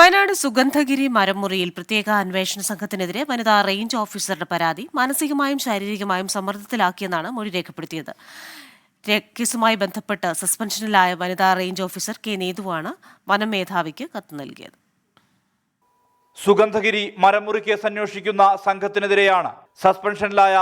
വയനാട് സുഗന്ധഗിരി മരമുറിയിൽ പ്രത്യേക അന്വേഷണ സംഘത്തിനെതിരെ വനിതാ റേഞ്ച് ഓഫീസറുടെ പരാതി മാനസികമായും ശാരീരികമായും സമ്മർദ്ദത്തിലാക്കിയെന്നാണ് മൊഴി രേഖപ്പെടുത്തിയത്. കേസുമായി ബന്ധപ്പെട്ട് സസ്പെൻഷനിലായ വനിതാ റേഞ്ച് ഓഫീസർ കെ നീതുവാണ് വനം മേധാവിക്ക് കത്ത് നൽകിയത്. സുഗന്ധഗിരി മരമുറി കേസ് അന്വേഷിക്കുന്ന സംഘത്തിനെതിരെയാണ് സസ്പെൻഷനിലായ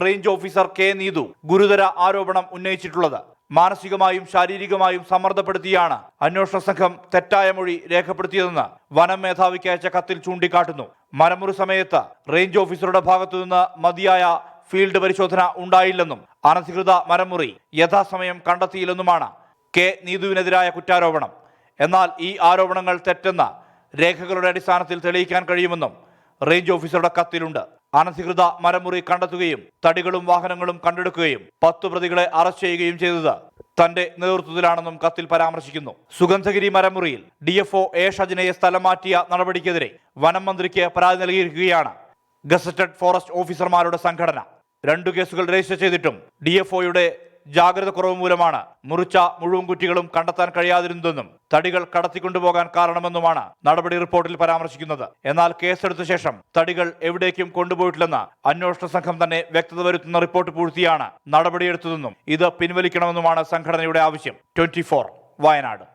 റേഞ്ച് ഓഫീസർ കെ നീതു ഗുരുതര ആരോപണം ഉന്നയിച്ചിട്ടുള്ളത്. മാനസികമായും ശാരീരികമായും സമ്മർദ്ദപ്പെടുത്തിയാണ് അന്വേഷണ സംഘം തെറ്റായ മൊഴി രേഖപ്പെടുത്തിയതെന്ന് വനം മേധാവിക്ക് അയച്ച കത്തിൽ ചൂണ്ടിക്കാട്ടുന്നു. മരമുറി സമയത്ത് റേഞ്ച് ഓഫീസറുടെ ഭാഗത്തുനിന്ന് മതിയായ ഫീൽഡ് പരിശോധന ഉണ്ടായില്ലെന്നും അനധികൃത മരമുറി യഥാസമയം കണ്ടെത്തിയില്ലെന്നുമാണ് കെ നീതുവിനെതിരായ കുറ്റാരോപണം. എന്നാൽ ഈ ആരോപണങ്ങൾ തെറ്റെന്ന് രേഖകളുടെ അടിസ്ഥാനത്തിൽ തെളിയിക്കാൻ കഴിയുമെന്നും റേഞ്ച് ഓഫീസറുടെ കത്തിലുണ്ട്. അനധികൃത മരമുറി കണ്ടെത്തുകയും തടികളും വാഹനങ്ങളും കണ്ടെടുക്കുകയും 10 പ്രതികളെ അറസ്റ്റ് ചെയ്യുകയും ചെയ്തത് തന്റെ നേതൃത്വത്തിലാണെന്നും കത്തിൽ പരാമർശിക്കുന്നു. സുഗന്ധഗിരി മരമുറിയിൽ DFO എ ഷജിനയെ സ്ഥലം മാറ്റിയ നടപടിക്കെതിരെ വനം മന്ത്രിക്ക് പരാതി നൽകിയിരിക്കുകയാണ് ഗസറ്റഡ് ഫോറസ്റ്റ് ഓഫീസർമാരുടെ സംഘടന. 2 കേസുകൾ രജിസ്റ്റർ ചെയ്തിട്ടും DFOയുടെ ജാഗ്രത കുറവ് മൂലമാണ് മുറിച്ച മുഴുവൻ കുറ്റികളും കണ്ടെത്താൻ കഴിയാതിരുന്നതെന്നും തടികൾ കടത്തിക്കൊണ്ടുപോകാൻ കാരണമെന്നുമാണ് നടപടി റിപ്പോർട്ടിൽ പരാമർശിക്കുന്നത്. എന്നാൽ കേസെടുത്ത ശേഷം തടികൾ എവിടേക്കും കൊണ്ടുപോയിട്ടില്ലെന്ന് അന്വേഷണ സംഘം തന്നെ വ്യക്തത വരുത്തുന്ന റിപ്പോർട്ട് പൂഴ്ത്തിയാണ് നടപടിയെടുത്തതെന്നും ഇത് പിൻവലിക്കണമെന്നുമാണ് സംഘടനയുടെ ആവശ്യം. 24 വയനാട്.